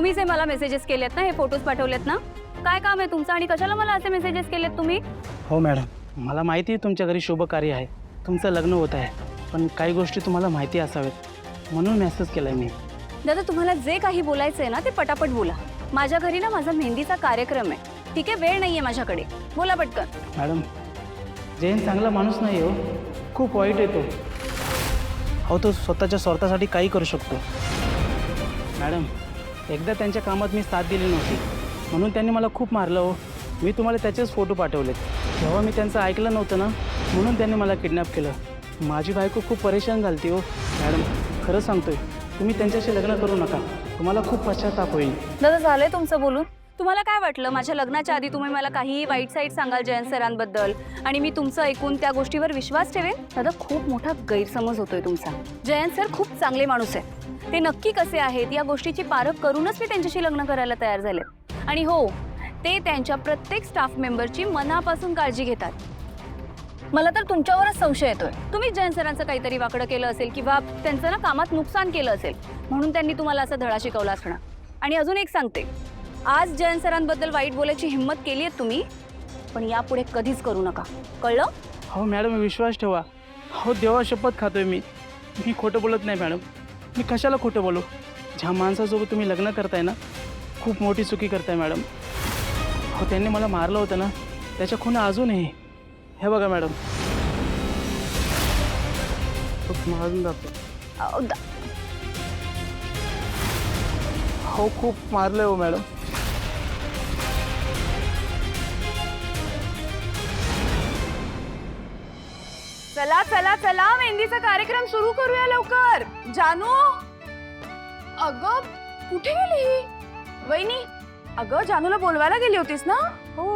तुम्हीच हे मला मेसेजेस केलेत ना, हे फोटोज पाठवलेत ना? काय काम आहे तुमचं आणि कशाला मला असे मेसेजेस केलेत तुम्ही? हो मॅडम, मला माहिती आहे तुमच्या घरी शुभ कार्य आहे, तुमचं लग्न होत आहे, पण काही गोष्टी तुम्हाला माहिती असाव्यात म्हणून मेसेज केला मी. दादा, तुम्हाला जे काही बोलायचं आहे ना ते पटापट बोला. माझ्या घरी ना माझा मेहंदीचा कार्यक्रम आहे, ठीक आहे? वेळ नाहीये माझ्याकडे, बोला पटकन. मॅडम, जयंत चांगला माणूस नाही हो, खूप वाईट आहे तो. अहो, तो स्वतःच्या स्वार्थासाठी काही करू शकतो. मॅडम, एकदा त्यांच्या कामात मी साथ दिली नव्हती म्हणून त्यांनी मला खूप मारलं हो. मी तुम्हाला त्याचेच फोटो पाठवलेत. जेव्हा मी त्यांचं ऐकलं नव्हतं ना म्हणून त्यांनी मला किडनॅप केलं. माझी बायको खूप परेशान झाली हो. मॅडम, खरं सांगतोय, तुम्ही त्यांच्याशी लग्न करू नका, तुम्हाला खूप पश्चाताप होईल. दादा, झालंय तुमचं बोलून? तुम्हाला काय वाटलं माझ्या लग्नाच्या आधी तुम्ही मला काही वाईट साईड सांगाल जयंत सरांबद्दल आणि मी तुमचं ऐकून त्या गोष्टीवर विश्वास ठेवेन? दादा, खूप मोठा गैरसमज होतोय तुमचा. जयंत सर खूप चांगले माणूस आहे. ते नक्की कसे आहेत या गोष्टीची पारख करूनच मी त्यांच्याशी लग्न करायला तयार झाले. आणि हो, ते त्यांच्या प्रत्येक स्टाफ मेंबरची मनापासून काळजी घेतात. मला तर तुमच्यावरच संशय येतोय. तुम्ही जयंत सरांचं काहीतरी वाकडं केलं असेल किंवा त्यांचं ना कामात नुकसान केलं असेल म्हणून त्यांनी तुम्हाला असा धडा शिकवला असणार. आणि अजून एक सांगते, आज जयंत सरांबद्दल वाईट बोलायची हिंमत केली आहे तुम्ही, पण यापुढे कधीच करू नका, कळलं? हो मॅडम, विश्वास ठेवा. हो, देवा शपथ खातोय मी खोटं बोलत नाही मॅडम. मी कशाला खोटं बोलू? ज्या माणसासोबत तुम्ही लग्न करताय ना, खूप मोठी चुकी करताय मॅडम. हो, त्यांनी मला मारलं होतं ना, त्याच्या खुणा अजूनही. हे बघा मॅडम, मारून जातो. हो, खूप मारलंय हो मॅडम. चला चला चला, मेहंदीचा कार्यक्रम सुरू करूया लवकर. जानू, अगं कुठे गेली वहिनी? अगं, जानूला बोलवायला गेली होतीस ना? हो,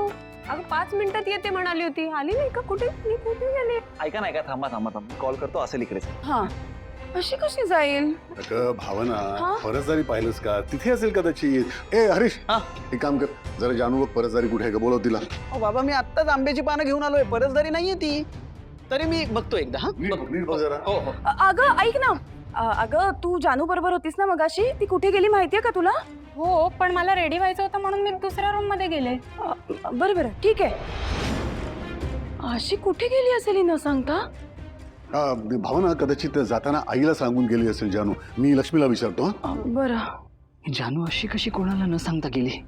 अगं 5 मिनिटात येते म्हणाली होती, आली नाही का? कुठे गेली? ऐका नाही का, थांबा थांबा थांबा, कॉल करतो, असेल इकडेच. हा, अशी कशी जाईल? अगं भावना, हा? परसदारी पाहिलंस का? तिथे असेल कदाचित. ए हरीश, हा? एक काम कर, जरा जानू बघ परसदारी कुठे आहे का, बोलव तिला. अहो बाबा, मी आत्ताच आंब्याची पानं घेऊन आलोय, परसदारी नाहीये ती. तरी मी बघतो एकदा. हा, नीट बघ जरा. हो हो. अगं ऐक ना, अगं तू जानू बरोबर होतीस ना मगाशी? ती कुठे गेली माहितीये का तुला? हो, पण मला रेडी व्हायचं होतं म्हणून मी दुसऱ्या रूम मध्ये गेले. बरं बरं, ठीक आहे. अशी कुठे गेली असेल ही न सांगता? भावना, कदाचित जाताना आईला सांगून गेली असेल जानू. मी लक्ष्मीला विचारतो. हा? बरं. जानू अशी कशी कोणाला न सांगता गेली?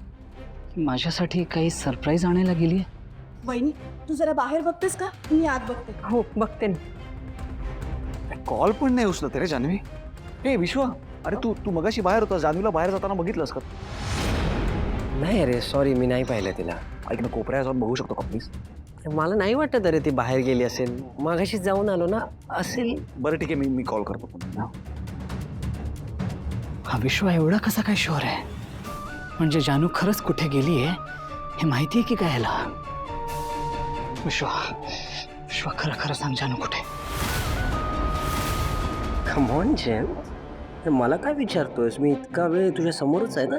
माझ्यासाठी काही सरप्राईज आणायला गेली? वहिनी, तू जरा बाहेर बघतेस का? मी आत बघते. हो, बघते ना. कॉल पण नाही उचलत रे जान्हवी. ए विश्वा, अरे तू मगाशी बाहेर होता, जान्हवीला बाहेर जाताना बघितलंस का? नाही अरे, सॉरी, मी नाही पाहिलं तिला. ऐक ना, कोपऱ्यात जाऊन बघू शकतो का प्लीज? मला नाही वाटत अरे ती बाहेर गेली असेल. मागाशी जाऊन आलो ना, असेल. बरं ठीक आहे, मी कॉल करतो पुन्हा. हा विश्वा एवढा कसा काय शुअर आहे? म्हणजे जानू खरंच कुठे गेली आहे हे माहिती आहे की काय ह्याला? विश्वा, विश्वा, खरं खरं सांग, जानू कुठे? कम ऑन जैन, मला काय विचारतोयस? मी इतका वेळ तुझ्या समोरच आहे ना,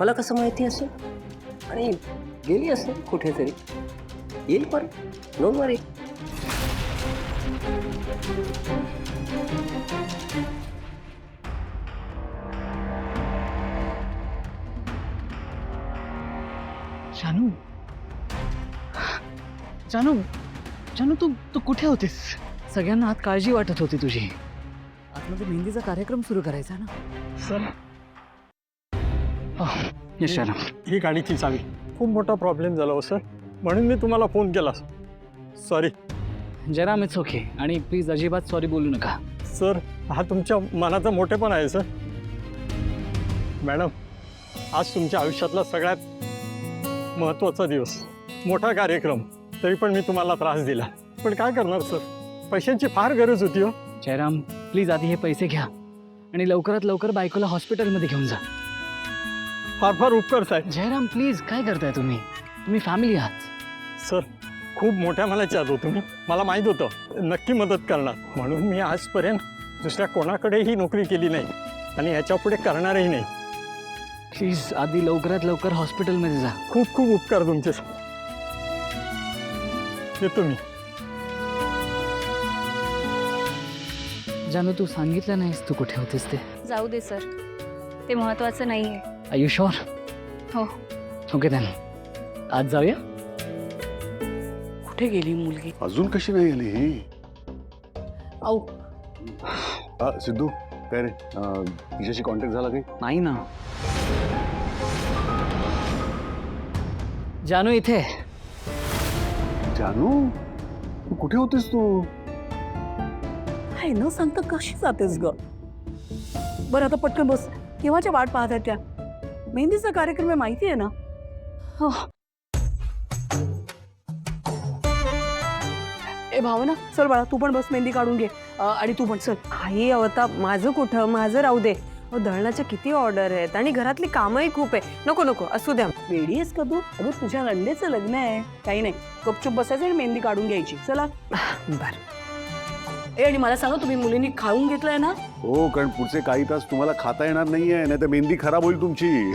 मला कसं माहिती असेल? आणि गेली असेल कुठेतरी, येईल पण, डोंट वरी. जानू, जानू, जानू, तू कुठे होतीस? सगळ्यांना आत काळजी वाटत होती तुझी. आतमध्ये मेहंदीचा कार्यक्रम सुरू करायचा ना. सर, येस जानू. ही गाडीची चावी. खूप मोठा प्रॉब्लेम झाला हो सर, म्हणून मी तुम्हाला फोन केला. सॉरी जरा इट्स ओके. आणि प्लीज अजिबात सॉरी बोलू नका. सर, हा तुमच्या मनाचा मोठेपण आहे सर. मॅडम, आज तुमच्या आयुष्यातला सगळ्यात महत्त्वाचा दिवस, मोठा कार्यक्रम, तरी पण मी तुम्हाला त्रास दिला. पण काय करणार सर, पैशांची फार गरज होती हो. जयराम, प्लीज आधी हे पैसे घ्या आणि लवकरात लवकर बायकोला हॉस्पिटलमध्ये घेऊन जा. फार फार उपकार साहेब. जयराम, प्लीज, काय करताय तुम्ही? तुम्ही फॅमिली आहात. सर, खूप मोठ्या मनाचे आहात हो तुम्ही. मला माहीत होतं नक्की मदत करणार, म्हणून मी आजपर्यंत दुसऱ्या कोणाकडेही नोकरी केली नाही आणि याच्यापुढे करणारही नाही. प्लीज आधी लवकरात लवकर हॉस्पिटलमध्ये जा. खूप खूप उपकार तुमचे. येतो मी. जानू, तू सांगितलं नाहीस तू कुठे होतीस ते. जाऊ दे सर, ते महत्वाचं नाहीये. Are you sure? हो. ओके देन आज जाऊया. कुठे गेली मुलगी? अजून कशी नाही आली ही? सिद्धू काय रे तिच्याशी कॉन्टॅक्ट झाला काही? नाही ना. जानू इथे. जानू तू कुठे होतीस तू? काय न सांगता कशी जातेस ग? बरं आता पटकन बस. केव्हाच्या वाट पाहत आहेत त्या? मेहंदीचा कार्यक्रम आहे माहिती आहे ना? हो. ए भावना चल बाळा तू पण बस मेहंदी काढून घे. आणि तू पण चल. आई अवता माझं कुठं, माझं राहू दे. दळणाच्या किती ऑर्डर आहेत आणि घरातली कामही खूप आहे. नको नको असू द्या. वेडी आहेस का तू? अगं तुझ्या नंदेचं लग्न आहे. काही नाही गपचूप बसायचं आणि मेहंदी काढून घ्यायची. चला. बर. ए आणि मला सांगा तुम्ही मुलींनी खाऊन घेतलंय ना? हो कारण पुढचे काही तास तुम्हाला खाता येणार नाहीये, नाही तर मेहंदी खराब होईल तुमची.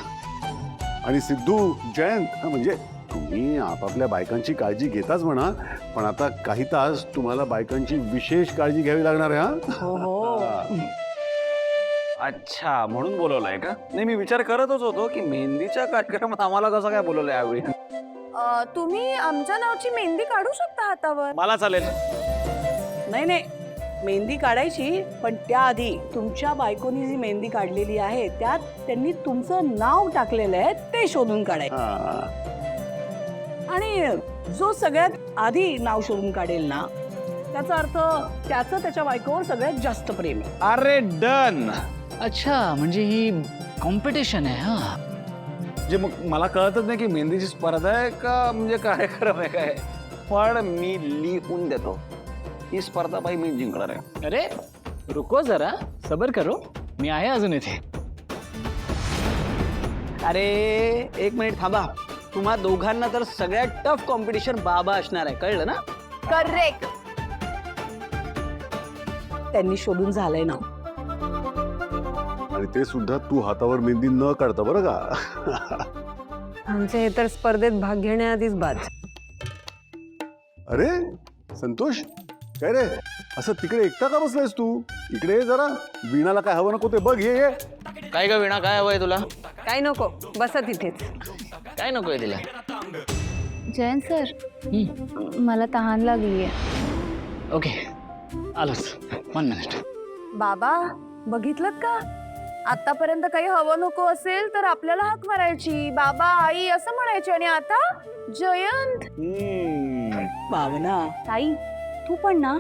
आणि सिद्धू जयंत म्हणजे तुम्ही आपापल्या बायकांची काळजी घेताच म्हणा, पण आता काही तास तुम्हाला बायकांची विशेष काळजी घ्यावी लागणार आहे. हा हो हो. अच्छा म्हणून बोलवलंय का? नाही मी विचार करतच होतो की मेहंदीच्या कार्यक्रमात आम्हाला कसं काय बोलवलंय यावेळी. तुम्ही आमच्या नावची मेहंदी काढू शकता हातावर. मला चालेल. नाही नाही मेहंदी काढायची, पण त्याआधी तुमच्या बायकोनी जी मेहंदी काढलेली आहे त्यात त्यांनी तुमचं नाव टाकलेलं आहे ते शोधून काढायचं. आणि जो सगळ्यात आधी नाव शोधून काढेल ना त्याचा अर्थ त्याचं त्याच्या बायकोवर सगळ्यात जास्त प्रेम आहे. अरे डन. अच्छा म्हणजे ही कॉम्पिटिशन आहे. हा म्हणजे मग मला कळतच नाही की मेहंदीची स्पर्धा आहे का म्हणजे कार्यक्रम आहे काय, पण मी लिहून देतो ही स्पर्धा बाई मी जिंकणार आहे. अरे रुको जरा सबर करो मी आहे अजून इथे. अरे एक मिनिट थांबा. तुम्हा दोघांना तर सगळ्यात टफ कॉम्पिटिशन बाबा असणार आहे, कळलं ना? करेक्ट. त्यांनी शोधून झालंय ना. आणि ते सुद्धा तू हातावर मेहंदी न काढता बरं का. आमचे हे तर स्पर्धेत भाग घेण्याआधीच बाद. अरे संतोष काय रे असं तिकडे एकटा का बसलायस तू? इकडे ये जरा. वीणाला काय हवं नको ते बघ. ये काय ग वीणा, काय हवंय तुला? काय नको बसा तिथेच. काय नकोय तिला? जयंत सर मला तहान लागली आहे. ओके आलोच 1 मिनिट. बाबा बघितलं का? आतापर्यंत काही हवं नको असेल तर आपल्याला हाक मारायची, बाबा आई असं म्हणायची, आणि आता जयंत. भावना ताई तू पण ना